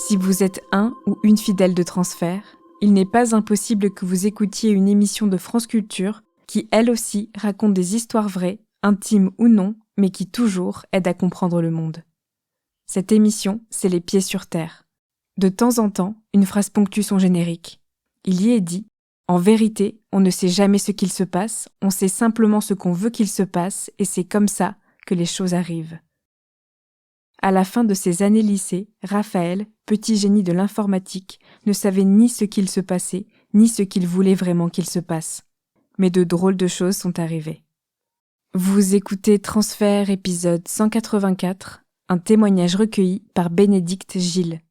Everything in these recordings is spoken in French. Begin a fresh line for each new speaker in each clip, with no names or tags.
Si vous êtes un ou une fidèle de transfert, il n'est pas impossible que vous écoutiez une émission de France Culture qui, elle aussi, raconte des histoires vraies, intimes ou non, mais qui toujours aide à comprendre le monde. Cette émission, c'est Les Pieds sur Terre. De temps en temps, une phrase ponctue son générique. Il y est dit « En vérité, on ne sait jamais ce qu'il se passe, on sait simplement ce qu'on veut qu'il se passe, et c'est comme ça que les choses arrivent. » À la fin de ses années lycée, Raphaël, petit génie de l'informatique, ne savait ni ce qu'il se passait, ni ce qu'il voulait vraiment qu'il se passe. Mais de drôles de choses sont arrivées. Vous écoutez Transfert épisode 184, un témoignage recueilli par Bénédicte Gilles.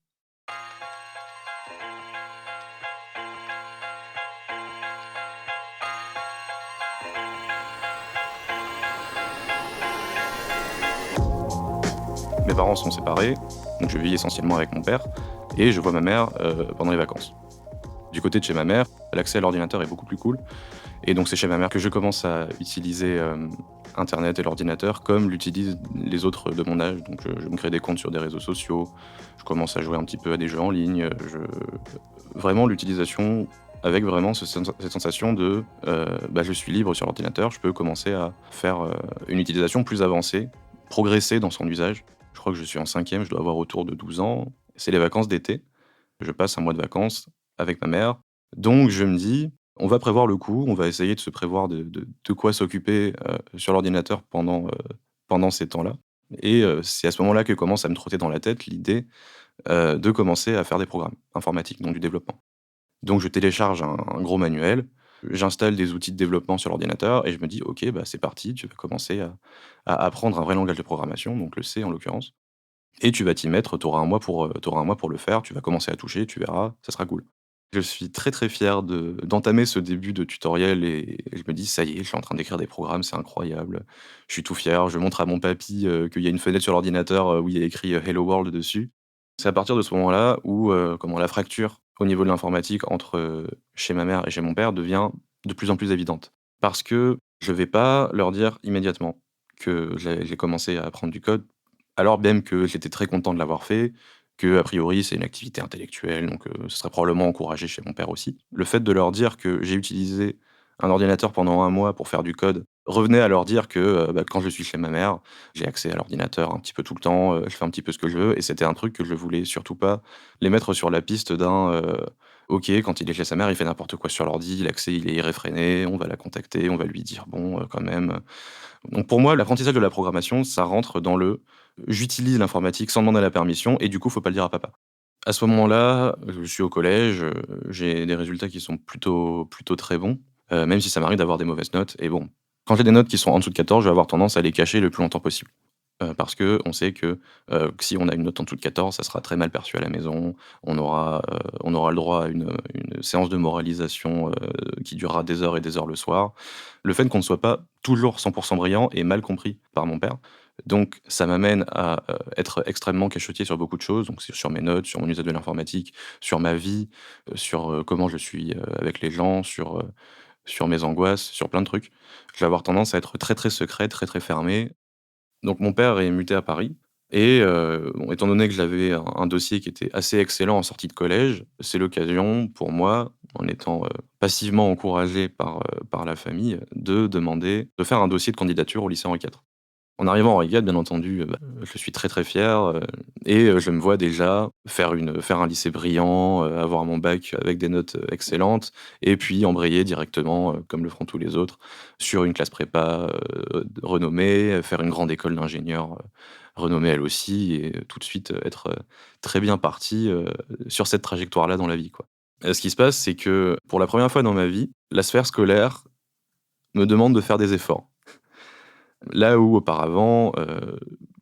Mes parents sont séparés, donc je vis essentiellement avec mon père, et je vois ma mère pendant les vacances. Du côté de chez ma mère, l'accès à l'ordinateur est beaucoup plus cool, et donc c'est chez ma mère que je commence à utiliser Internet et l'ordinateur comme l'utilisent les autres de mon âge. Donc je me crée des comptes sur des réseaux sociaux, je commence à jouer un petit peu à des jeux en ligne, vraiment l'utilisation avec vraiment cette sensation de je suis libre sur l'ordinateur, je peux commencer à faire une utilisation plus avancée, progresser dans son usage. Je crois que je suis en 5e, je dois avoir autour de 12 ans. C'est les vacances d'été. Je passe un mois de vacances avec ma mère. Donc je me dis, on va prévoir le coup, on va essayer de se prévoir de quoi s'occuper sur l'ordinateur pendant ces temps-là. Et c'est à ce moment-là que commence à me trotter dans la tête l'idée de commencer à faire des programmes informatiques, donc du développement. Donc je télécharge un gros manuel, j'installe des outils de développement sur l'ordinateur et je me dis: «OK, c'est parti, tu vas commencer à apprendre un vrai langage de programmation», donc le C en l'occurrence, et tu vas t'y mettre, tu auras un mois pour le faire, tu vas commencer à toucher, tu verras, ça sera cool. Je suis très, très fier d'entamer ce début de tutoriel et je me dis: «Ça y est, je suis en train d'écrire des programmes, c'est incroyable». Je suis tout fier, je montre à mon papy, qu'il y a une fenêtre sur l'ordinateur, où il y a écrit, «Hello World» dessus. C'est à partir de ce moment-là où, la fracture au niveau de l'informatique entre, chez ma mère et chez mon père devient de plus en plus évidente. Parce que je vais pas leur dire immédiatement que j'ai commencé à apprendre du code, alors même que j'étais très content de l'avoir fait, que a priori c'est une activité intellectuelle, donc ce serait probablement encouragé chez mon père aussi. Le fait de leur dire que j'ai utilisé un ordinateur pendant un mois pour faire du code, revenait à leur dire que, quand je suis chez ma mère, j'ai accès à l'ordinateur un petit peu tout le temps, je fais un petit peu ce que je veux et c'était un truc que je voulais surtout pas les mettre sur la piste d'un, OK, quand il est chez sa mère, il fait n'importe quoi sur l'ordi, l'accès il est irréfréné, on va la contacter, on va lui dire: «Bon, quand même». Donc pour moi, l'apprentissage de la programmation, ça rentre dans le j'utilise l'informatique sans demander la permission et du coup, faut pas le dire à papa. À ce moment-là, je suis au collège, j'ai des résultats qui sont plutôt très bons, même si ça m'arrive d'avoir des mauvaises notes et bon, quand j'ai des notes qui sont en dessous de 14, je vais avoir tendance à les cacher le plus longtemps possible. Parce qu'on sait que si on a une note en dessous de 14, ça sera très mal perçu à la maison. On aura le droit à une séance de moralisation, qui durera des heures et des heures le soir. Le fait qu'on ne soit pas toujours 100 brillant est mal compris par mon père. Donc ça m'amène à, être extrêmement cachotier sur beaucoup de choses, donc sur mes notes, sur mon usage de l'informatique, sur ma vie, sur, comment je suis, avec les gens, sur mes angoisses, sur plein de trucs. Je vais avoir tendance à être très, très secret, très, très fermé. Donc mon père est muté à Paris et bon, étant donné que j'avais un dossier qui était assez excellent en sortie de collège, c'est l'occasion pour moi, en étant, passivement encouragé par la famille, de demander de faire un dossier de candidature au lycée Henri IV. En arrivant à Henri IV, bien entendu, je suis très, très fier, et je me vois déjà faire un lycée brillant, avoir mon bac avec des notes, excellentes et puis embrayer directement, comme le feront tous les autres, sur une classe prépa, renommée, faire une grande école d'ingénieurs, renommée elle aussi et tout de suite, être, très bien parti, sur cette trajectoire-là dans la vie, quoi. Ce qui se passe, c'est que, pour la première fois dans ma vie, la sphère scolaire me demande de faire des efforts. Là où auparavant,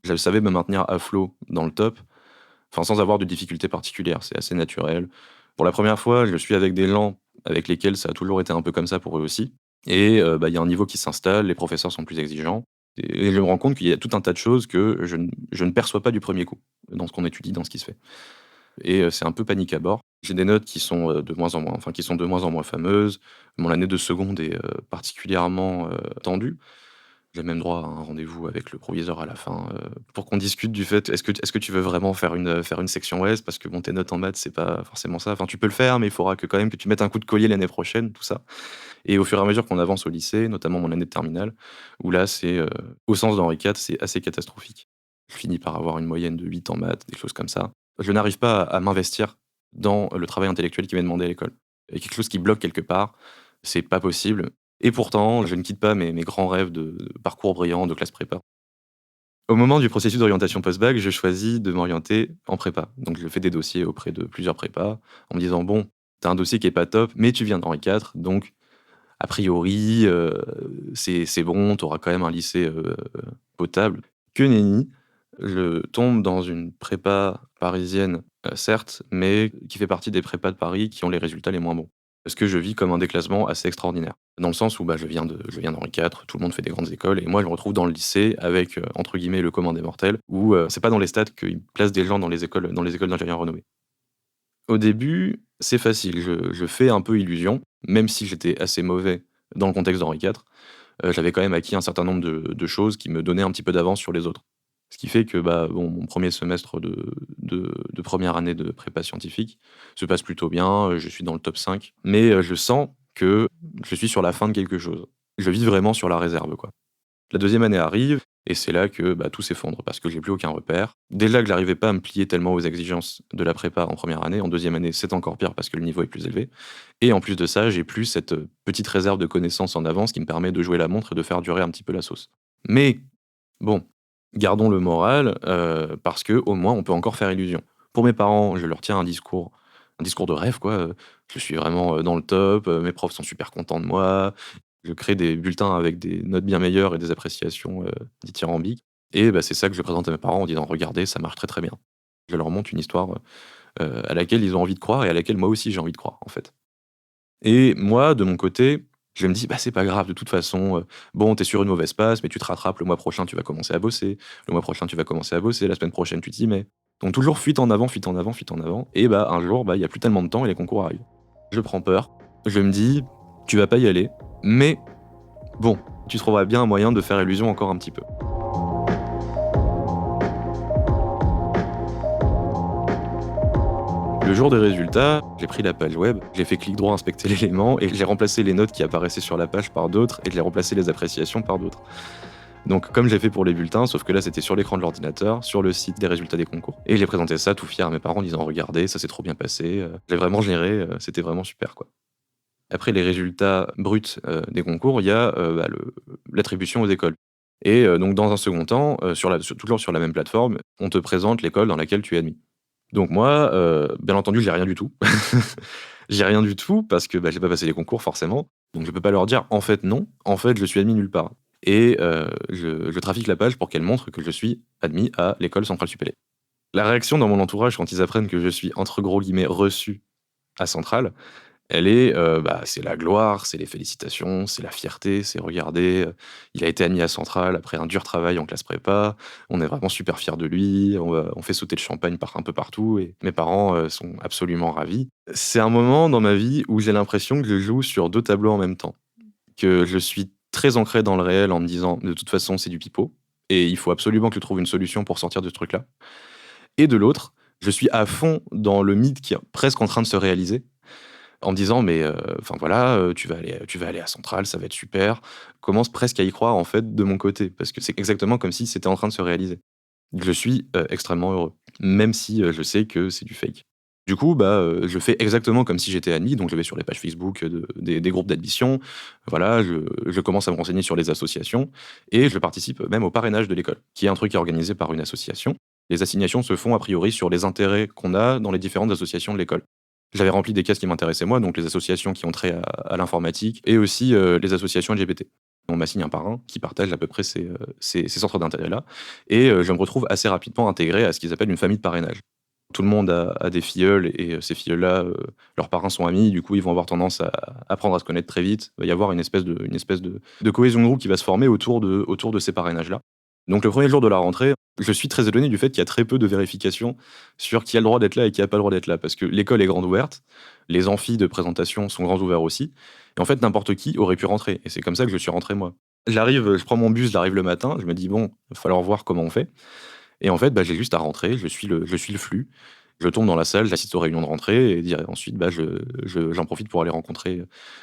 je savais me maintenir à flot dans le top, enfin sans avoir de difficultés particulières, c'est assez naturel. Pour la première fois, je suis avec des gens avec lesquels ça a toujours été un peu comme ça pour eux aussi et il y a un niveau qui s'installe, les professeurs sont plus exigeants et je me rends compte qu'il y a tout un tas de choses que je ne perçois pas du premier coup, dans ce qu'on étudie, dans ce qui se fait et c'est un peu panique à bord. J'ai des notes qui sont, qui sont de moins en moins fameuses. Mon année de seconde est, particulièrement, tendue. J'ai même droit à un rendez-vous avec le proviseur à la fin, pour qu'on discute du fait: «Est-ce que tu veux vraiment faire une section S? Parce que bon, tes notes en maths, c'est pas forcément ça. Enfin, tu peux le faire, mais il faudra que quand même que tu mettes un coup de collier l'année prochaine», tout ça. Et au fur et à mesure qu'on avance au lycée, notamment mon année de terminale, où là, au sens d'Henri IV, c'est assez catastrophique. Je finis par avoir une moyenne de 8 en maths, des choses comme ça. Je n'arrive pas à m'investir dans le travail intellectuel qui m'est demandé à l'école. Il y a quelque chose qui bloque quelque part, c'est pas possible. Et pourtant, je ne quitte pas mes grands rêves de parcours brillant, de classe prépa. Au moment du processus d'orientation post-bac, je choisis de m'orienter en prépa. Donc je fais des dossiers auprès de plusieurs prépas en me disant: «Bon, tu as un dossier qui est pas top, mais tu viens d'Henri IV, donc a priori, c'est bon, tu auras quand même un lycée, potable». Que nenni, je tombe dans une prépa parisienne, certes, mais qui fait partie des prépas de Paris qui ont les résultats les moins bons. Parce que je vis comme un déclassement assez extraordinaire. Dans le sens où, bah, je viens d'Henri IV, tout le monde fait des grandes écoles et moi je me retrouve dans le lycée avec, entre guillemets «le commun des mortels» où, c'est pas dans les stats qu'ils placent des gens dans les écoles d'ingénieurs renommées. Au début, c'est facile, je fais un peu illusion, même si j'étais assez mauvais dans le contexte d'Henri IV, j'avais quand même acquis un certain nombre de choses qui me donnaient un petit peu d'avance sur les autres. Ce qui fait que, bah, bon, mon premier semestre de 1re année de prépa scientifique se passe plutôt bien, je suis dans le top 5, mais je sens que je suis sur la fin de quelque chose. Je vis vraiment sur la réserve, quoi. La deuxième année arrive et c'est là que, bah, tout s'effondre parce que j'ai plus aucun repère. Déjà que j'arrivais pas à me plier tellement aux exigences de la prépa en première année, en deuxième année, c'est encore pire parce que le niveau est plus élevé et en plus de ça, j'ai plus cette, petite réserve de connaissances en avance qui me permet de jouer la montre et de faire durer un petit peu la sauce. Mais bon, gardons le moral, parce que au moins on peut encore faire illusion. Pour mes parents, je leur tiens un discours de rêve quoi, je suis vraiment, dans le top, mes profs sont super contents de moi, je crée des bulletins avec des notes bien meilleures et des appréciations, dithyrambiques et bah, c'est ça que je présente à mes parents en disant: «Regardez, ça marche très, très bien». Je leur montre une histoire, à laquelle ils ont envie de croire et à laquelle moi aussi j'ai envie de croire, en fait. Et moi, de mon côté, je me dis: «Bah, c'est pas grave de toute façon, bon, tu sur une mauvaise passe, mais tu te rattrapes, le mois prochain tu vas commencer à bosser, le mois prochain tu vas commencer à bosser, la semaine prochaine tu t'y mets». Donc toujours fuite en avant, fuite en avant, fuite en avant et bah, un jour, bah, il y a plus tellement de temps et les concours arrivent. Je prends peur, je me dis: «Tu vas pas y aller, mais bon, tu trouveras bien un moyen de faire illusion encore un petit peu». Le jour des résultats, j'ai pris la page web, j'ai fait clic droit inspecter l'élément et j'ai remplacé les notes qui apparaissaient sur la page par d'autres et j'ai remplacé les appréciations par d'autres. Donc comme j'ai fait pour les bulletins, sauf que là c'était sur l'écran de l'ordinateur, sur le site des résultats des concours. Et j'ai présenté ça tout fier à mes parents en disant: «Regardez, ça s'est trop bien passé, j'ai vraiment géré, c'était vraiment super quoi». Après les résultats bruts, des concours, il y a, bah, l'attribution aux écoles. Et donc dans un second temps, toujours sur la même plateforme, on te présente l'école dans laquelle tu es admis. Donc moi, bien entendu, j'ai rien du tout. J'ai rien du tout parce que, bah, j'ai pas passé les concours forcément, donc je peux pas leur dire: «En fait non, en fait je suis admis nulle part» et je trafique la page pour qu'elle montre que je suis admis à l'école centrale supélec. La réaction dans mon entourage quand ils apprennent que je suis entre gros guillemets «reçu» à Centrale, elle est, bah, c'est la gloire, c'est les félicitations, c'est la fierté, c'est: «Regardez, il a été admis à Centrale après un dur travail en classe prépa, on est vraiment super fiers de lui, on fait sauter le champagne un peu partout» et mes parents, sont absolument ravis. C'est un moment dans ma vie où j'ai l'impression que je joue sur 2 tableaux en même temps, que je suis très ancré dans le réel en me disant: «De toute façon, c'est du pipeau et il faut absolument que je trouve une solution pour sortir de ce truc-là» et de l'autre, je suis à fond dans le mythe qui est presque en train de se réaliser en me disant: «Mais enfin voilà, tu vas aller à Centrale, ça va être super». Commence presque à y croire en fait de mon côté, parce que c'est exactement comme si c'était en train de se réaliser. Je suis, extrêmement heureux, même si, je sais que c'est du fake. Du coup, bah, je fais exactement comme si j'étais admis, donc je vais sur les pages Facebook des groupes d'admission, voilà, je commence à me renseigner sur les associations et je participe même au parrainage de l'école, qui est un truc qui est organisé par une association. Les assignations se font a priori sur les intérêts qu'on a dans les différentes associations de l'école. J'avais rempli des cases qui m'intéressaient moi, donc les associations qui ont trait à l'informatique et aussi, les associations LGBT. On m'assigne un parrain qui partage à peu près ces centres d'intérêt-là et je me retrouve assez rapidement intégré à ce qu'ils appellent une famille de parrainage. Tout le monde a des filleuls et ces filleuls-là, leurs parrains sont amis, du coup, ils vont avoir tendance à apprendre à se connaître très vite. Il va y avoir une espèce de cohésion de groupe qui va se former autour de ces parrainages-là. Donc le premier jour de la rentrée, je suis très étonné du fait qu'il y a très peu de vérifications sur qui a le droit d'être là et qui a pas le droit d'être là. Parce que l'école est grande ouverte, les amphis de présentation sont grands ouverts aussi et en fait, n'importe qui aurait pu rentrer et c'est comme ça que je suis rentré moi. Je prends mon bus, j'arrive le matin, je me dis: «Bon, il va falloir voir comment on fait». Et en fait, j'ai juste à rentrer, je suis le flux. Je tombe dans la salle, j'assiste aux réunions de rentrée et ensuite, j'en profite pour aller rencontrer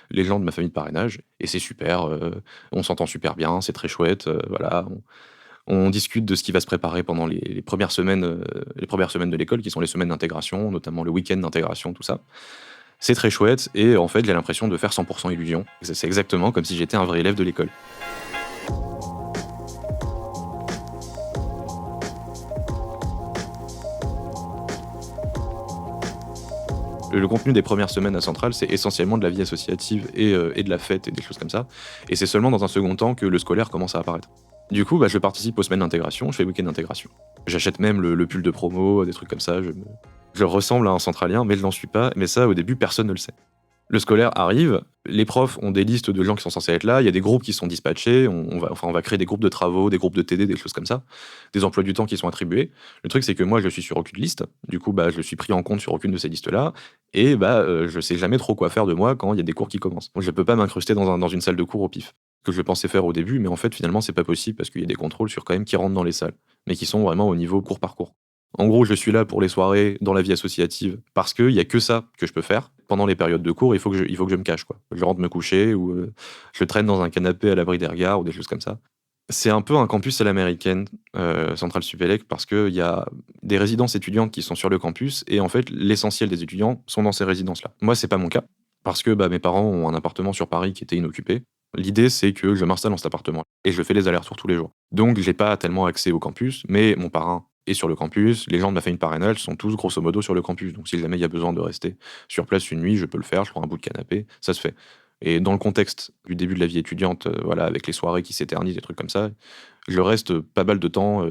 les gens de ma famille de parrainage et c'est super, on s'entend super bien, c'est très chouette, voilà. On discute de ce qui va se préparer pendant les premières semaines de l'école qui sont les semaines d'intégration, notamment le week-end d'intégration, tout ça. C'est très chouette et en fait, j'ai l'impression de faire 100 illusion. C'est exactement comme si j'étais un vrai élève de l'école. Le contenu des premières semaines à Centrale, c'est essentiellement de la vie associative et de la fête et des choses comme ça. Et c'est seulement dans un second temps que le scolaire commence à apparaître. Du coup, je participe aux semaines d'intégration, je fais le week-end d'intégration. J'achète même le pull de promo, des trucs comme ça. Je ressemble à un centralien, mais je n'en suis pas. Mais ça, au début, personne ne le sait. Le scolaire arrive, les profs ont des listes de gens qui sont censés être là, il y a des groupes qui sont dispatchés, on va créer des groupes de travaux, des groupes de TD, des choses comme ça, des emplois du temps qui sont attribués. Le truc, c'est que moi, je suis sur aucune liste, du coup, je suis pris en compte sur aucune de ces listes-là, et je sais jamais trop quoi faire de moi quand il y a des cours qui commencent. Donc, je peux pas m'incruster dans une salle de cours au pif, que je pensais faire au début, mais en fait, finalement, c'est pas possible parce qu'il y a des contrôles sur quand même qui rentrent dans les salles, mais qui sont vraiment au niveau cours par cours. En gros, je suis là pour les soirées, dans la vie associative, parce qu'il y a que ça que je peux faire. Pendant les périodes de cours, il faut que je me cache, quoi. Je rentre me coucher ou je traîne dans un canapé à l'abri des regards ou des choses comme ça. C'est un peu un campus à l'américaine, Centrale Supélec, parce qu'il y a des résidences étudiantes qui sont sur le campus et en fait, l'essentiel des étudiants sont dans ces résidences-là. Moi, c'est pas mon cas, parce que mes parents ont un appartement sur Paris qui était inoccupé. L'idée, c'est que je m'installe dans cet appartement et je fais les allers-retours tous les jours. Donc, j'ai pas tellement accès au campus, mais mon parrain est sur le campus. Les gens de ma famille de parrainage sont tous grosso modo sur le campus. Donc, si jamais il y a besoin de rester sur place une nuit, je peux le faire. Je prends un bout de canapé, ça se fait. Et dans le contexte du début de la vie étudiante, voilà, avec les soirées qui s'éternisent, des trucs comme ça, je reste pas mal de temps,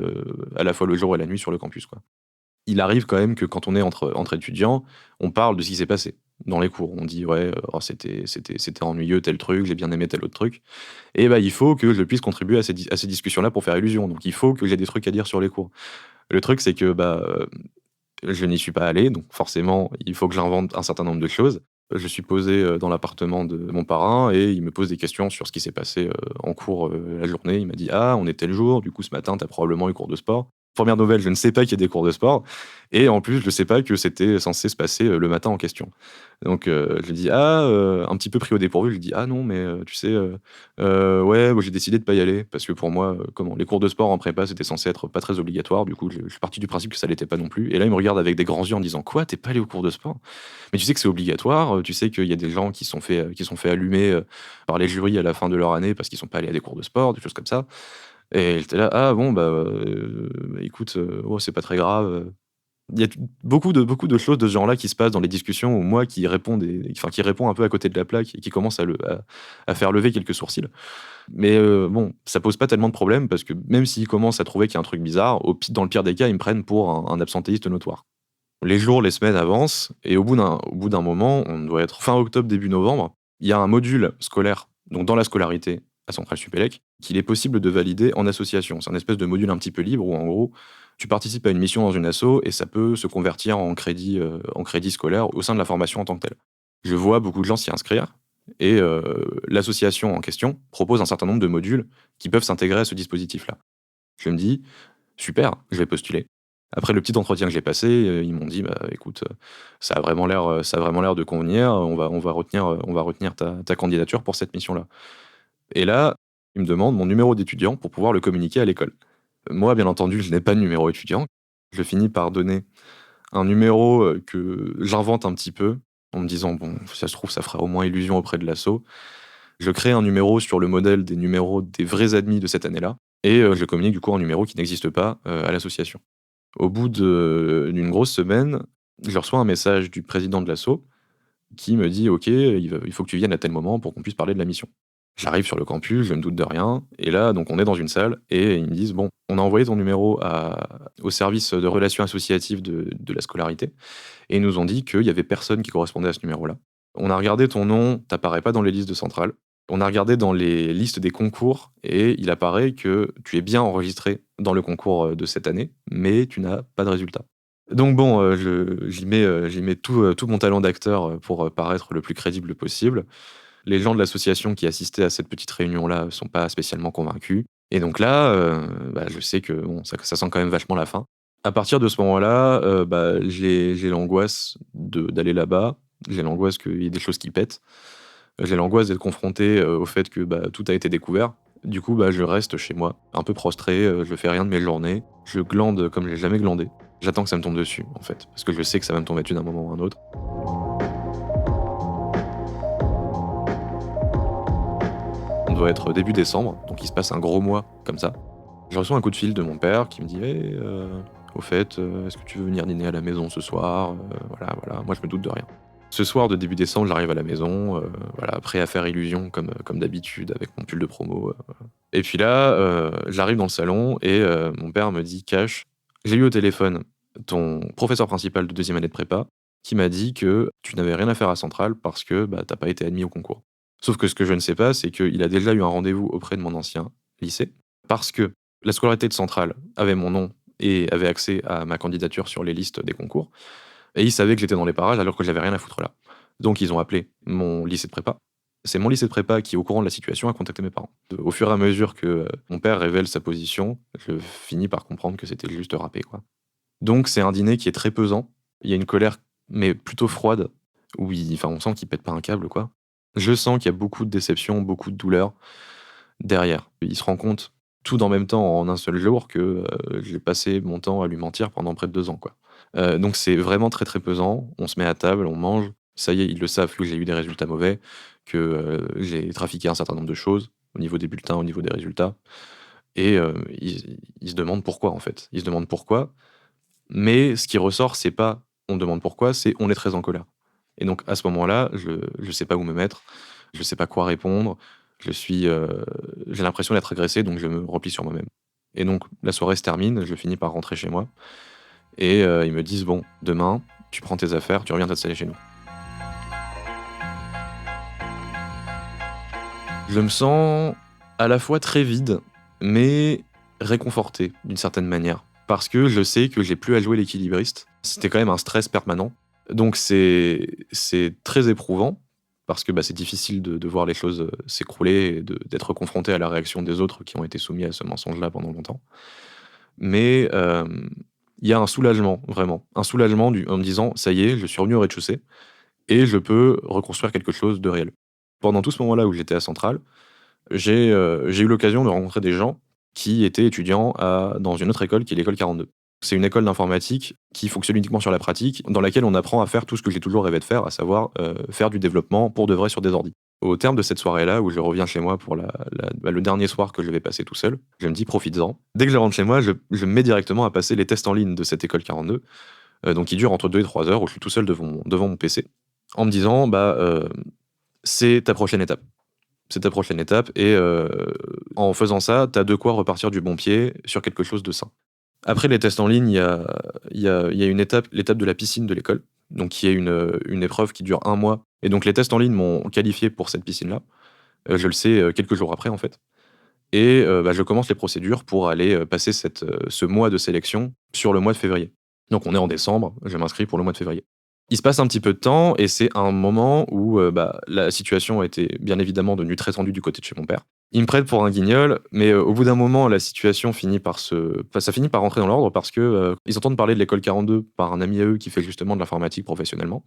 à la fois le jour et la nuit sur le campus, quoi. Il arrive quand même que quand on est entre étudiants, on parle de ce qui s'est passé dans les cours. On dit: «Ouais, oh c'était ennuyeux tel truc, j'ai bien aimé tel autre truc» et il faut que je puisse contribuer à ces discussions-là pour faire illusion. Donc il faut que j'ai des trucs à dire sur les cours. Le truc, c'est que, je n'y suis pas allé, donc forcément, il faut que j'invente un certain nombre de choses. Je suis posé, dans l'appartement de mon parrain et il me pose des questions sur ce qui s'est passé, en cours, la journée. Il m'a dit: «Ah, on est tel jour, du coup ce matin, tu as probablement eu cours de sport». Première nouvelle, je ne sais pas qu'il y a des cours de sport et en plus, je ne sais pas que c'était censé se passer, le matin en question. Donc je lui dis: «Ah», un petit peu pris au dépourvu, je lui dis: «Ah non, mais tu sais, ouais, moi j'ai décidé de pas y aller». Parce que pour moi, les cours de sport en prépa, c'était censé être pas très obligatoire. Du coup, je suis parti du principe que ça l'était pas non plus et là, il me regarde avec des grands yeux en disant: «Quoi? Tu pas allé aux cours de sport? Mais tu sais que c'est obligatoire, tu sais qu'il y a des gens qui sont fait allumer, par les jurys à la fin de leur année parce qu'ils sont pas allés à des cours de sport», des choses comme ça et j'étais là: «Ah bon, écoute, oh, c'est pas très grave», Il y a beaucoup de choses de ce genre-là qui se passent dans les discussions où moi qui réponds un peu à côté de la plaque et qui commence à faire lever quelques sourcils. Mais bon, ça pose pas tellement de problèmes parce que même s'ils commencent à trouver qu'il y a un truc bizarre, dans le pire des cas, ils me prennent pour un absentéiste notoire. Les jours, les semaines avancent et au bout d'un moment, on doit être fin octobre, début novembre, il y a un module scolaire, donc dans la scolarité à Centrale Supélec, qu'il est possible de valider en association. C'est un espèce de module un petit peu libre où en gros, tu participes à une mission dans une asso et ça peut se convertir en crédit scolaire au sein de la formation en tant que telle. Je vois beaucoup de gens s'y inscrire et l'association en question propose un certain nombre de modules qui peuvent s'intégrer à ce dispositif-là. Je me dis: «Super, je vais postuler». Après le petit entretien que j'ai passé, ils m'ont dit: écoute, ça a vraiment l'air de convenir, on va retenir ta candidature pour cette mission-là». Et là, ils me demandent mon numéro d'étudiant pour pouvoir le communiquer à l'école. Moi, bien entendu, je n'ai pas de numéro étudiant. Je finis par donner un numéro, que j'invente un petit peu en me disant: «Bon, si ça se trouve, ça fera au moins illusion auprès de l'asso». Je crée un numéro sur le modèle des numéros des vrais admis de cette année-là et je communique du coup un numéro qui n'existe pas, à l'association. Au bout d'une grosse semaine, je reçois un message du président de l'asso qui me dit: «OK, il faut que tu viennes à tel moment pour qu'on puisse parler de la mission». J'arrive sur le campus, je me doute de rien et là, donc on est dans une salle et ils me disent: «Bon, on a envoyé ton numéro au service de relations associatives de la scolarité et ils nous ont dit qu'il y avait personne qui correspondait à ce numéro-là. On a regardé ton nom, tu apparais pas dans les listes de centrale. On a regardé dans les listes des concours et il apparaît que tu es bien enregistré dans le concours, de cette année, mais tu n'as pas de résultat». Donc bon, j'y mets tout mon talent d'acteur, pour, paraître le plus crédible possible. Les gens de l'association qui assistaient à cette petite réunion-là sont pas spécialement convaincus. Et donc là, je sais que bon, ça sent quand même vachement la fin. À partir de ce moment-là, j'ai l'angoisse d'aller là-bas. J'ai l'angoisse qu'il y ait des choses qui pètent. J'ai l'angoisse d'être confronté au fait que tout a été découvert. Du coup, je reste chez moi, un peu prostré, je fais rien de mes journées. Je glande comme j'ai jamais glandé. J'attends que ça me tombe dessus, en fait, parce que je sais que ça va me tomber dessus d'un moment ou un autre. On doit être début décembre, donc il se passe un gros mois comme ça. Je reçois un coup de fil de mon père qui me dit hey, au fait, est-ce que tu veux venir dîner à la maison ce soir Voilà. Moi, je me doute de rien. Ce soir de début décembre, j'arrive à la maison, prêt à faire illusion comme d'habitude avec mon pull de promo. Et puis là, j'arrive dans le salon et mon père me dit Cash, j'ai eu au téléphone ton professeur principal de deuxième année de prépa qui m'a dit que tu n'avais rien à faire à Centrale parce que t'as pas été admis au concours. Sauf que ce que je ne sais pas, c'est qu'il a déjà eu un rendez-vous auprès de mon ancien lycée parce que la scolarité de Centrale avait mon nom et avait accès à ma candidature sur les listes des concours. Et ils savaient que j'étais dans les parages alors que j'avais rien à foutre là. Donc ils ont appelé mon lycée de prépa. C'est mon lycée de prépa qui, au courant de la situation, a contacté mes parents. Au fur et à mesure que mon père révèle sa position, je finis par comprendre que c'était juste râpé, quoi. Donc c'est un dîner qui est très pesant. Il y a une colère, mais plutôt froide, où on sent qu'il pète pas un câble, quoi. Je sens qu'il y a beaucoup de déception, beaucoup de douleur derrière. Il se rend compte, tout en même temps, en un seul jour, que j'ai passé mon temps à lui mentir pendant près de 2 ans, quoi. Donc c'est vraiment très, très pesant. On se met à table, on mange. Ça y est, ils le savent que j'ai eu des résultats mauvais, que j'ai trafiqué un certain nombre de choses au niveau des bulletins, au niveau des résultats. Et ils se demandent pourquoi, en fait. Ils se demandent pourquoi. Mais ce qui ressort, c'est pas on demande pourquoi, c'est on est très en colère. Et donc à ce moment-là, je sais pas où me mettre, je sais pas quoi répondre. J'ai l'impression d'être agressé, donc je me replie sur moi-même. Et donc la soirée se termine, je finis par rentrer chez moi. Et ils me disent bon, demain, tu prends tes affaires, tu reviens t'installer chez nous. Je me sens à la fois très vide, mais réconforté d'une certaine manière. Parce que je sais que j'ai plus à jouer l'équilibriste. C'était quand même un stress permanent. Donc c'est très éprouvant, parce que c'est difficile de voir les choses s'écrouler et d'être confronté à la réaction des autres qui ont été soumis à ce mensonge-là pendant longtemps. Mais il y a un soulagement, vraiment. Un soulagement en me disant, ça y est, je suis revenu au rez-de-chaussée et je peux reconstruire quelque chose de réel. Pendant tout ce moment-là où j'étais à Centrale, j'ai eu l'occasion de rencontrer des gens qui étaient étudiants dans une autre école qui est l'école 42. C'est une école d'informatique qui fonctionne uniquement sur la pratique, dans laquelle on apprend à faire tout ce que j'ai toujours rêvé de faire, à savoir faire du développement pour de vrai sur des ordis. Au terme de cette soirée-là, où je reviens chez moi pour le dernier soir que je vais passer tout seul, je me dis profites-en. Dès que je rentre chez moi, je me mets directement à passer les tests en ligne de cette école 42, donc qui durent entre 2 et 3 heures, où je suis tout seul devant mon PC, en me disant c'est ta prochaine étape. C'est ta prochaine étape et en faisant ça, t'as de quoi repartir du bon pied sur quelque chose de sain. Après les tests en ligne, il y a une étape, l'étape de la piscine de l'école, donc qui est une épreuve qui dure 1 mois. Et donc les tests en ligne m'ont qualifié pour cette piscine-là. Je le sais quelques jours après, en fait. Et je commence les procédures pour aller passer ce mois de sélection sur le mois de février. Donc on est en décembre, je m'inscris pour le mois de février. Il se passe un petit peu de temps et c'est un moment où la situation a été bien évidemment devenue très tendue du côté de chez mon père. Il me prête pour un guignol, mais au bout d'un moment, la situation finit par rentrer dans l'ordre parce que ils entendent parler de l'école 42 par un ami à eux qui fait justement de l'informatique professionnellement.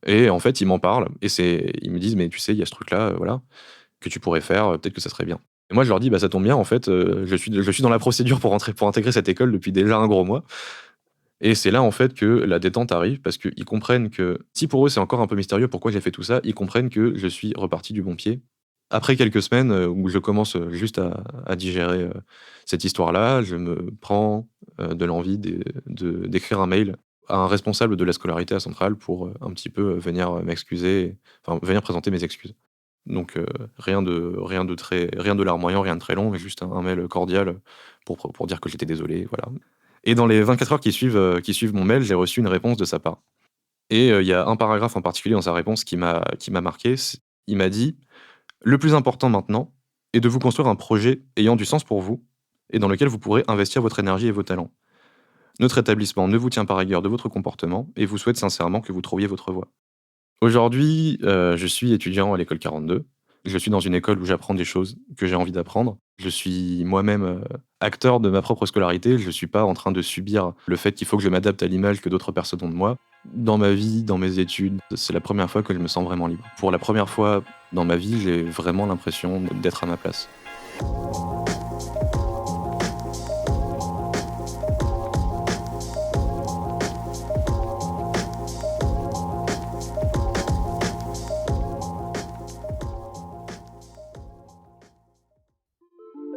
Et en fait, ils m'en parlent et ils me disent mais tu sais, il y a ce truc-là, voilà, que tu pourrais faire, peut-être que ça serait bien. Et moi, je leur dis ça tombe bien, en fait, je suis dans la procédure pour intégrer cette école depuis déjà un gros mois. Et c'est là, en fait, que la détente arrive, parce qu'ils comprennent que, si pour eux c'est encore un peu mystérieux pourquoi j'ai fait tout ça, ils comprennent que je suis reparti du bon pied. Après quelques semaines où je commence juste à digérer cette histoire-là, je me prends de l'envie d'écrire un mail à un responsable de la scolarité à Centrale pour un petit peu venir m'excuser, enfin venir présenter mes excuses. Donc rien de larmoyant, rien de très long, mais juste un mail cordial pour dire que j'étais désolé, voilà. Et dans les 24 heures qui suivent mon mail, j'ai reçu une réponse de sa part. Et il y a un paragraphe en particulier dans sa réponse qui m'a marqué. Il m'a dit « Le plus important maintenant est de vous construire un projet ayant du sens pour vous et dans lequel vous pourrez investir votre énergie et vos talents. Notre établissement ne vous tient par rigueur de votre comportement et vous souhaite sincèrement que vous trouviez votre voie. » Aujourd'hui, je suis étudiant à l'école 42. Je suis dans une école où j'apprends des choses que j'ai envie d'apprendre. Je suis moi-même, acteur de ma propre scolarité. Je suis pas en train de subir le fait qu'il faut que je m'adapte à l'image que d'autres personnes ont de moi. Dans ma vie, dans mes études, c'est la première fois que je me sens vraiment libre. Pour la première fois dans ma vie, j'ai vraiment l'impression d'être à ma place.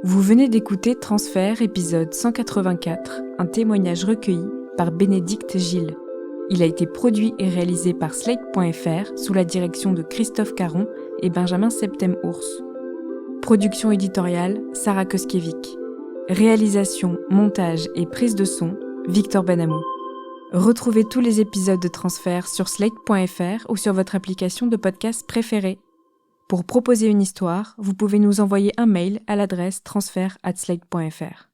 Vous venez d'écouter Transfert, épisode 184, un témoignage recueilli par Bénédicte Gilles. Il a été produit et réalisé par Slate.fr sous la direction de Christophe Caron et Benjamin Septem-Ours. Production éditoriale, Sarah Koskiewicz. Réalisation, montage et prise de son, Victor Benamou. Retrouvez tous les épisodes de Transfert sur Slate.fr ou sur votre application de podcast préférée. Pour proposer une histoire, vous pouvez nous envoyer un mail à l'adresse transfert@slate.fr.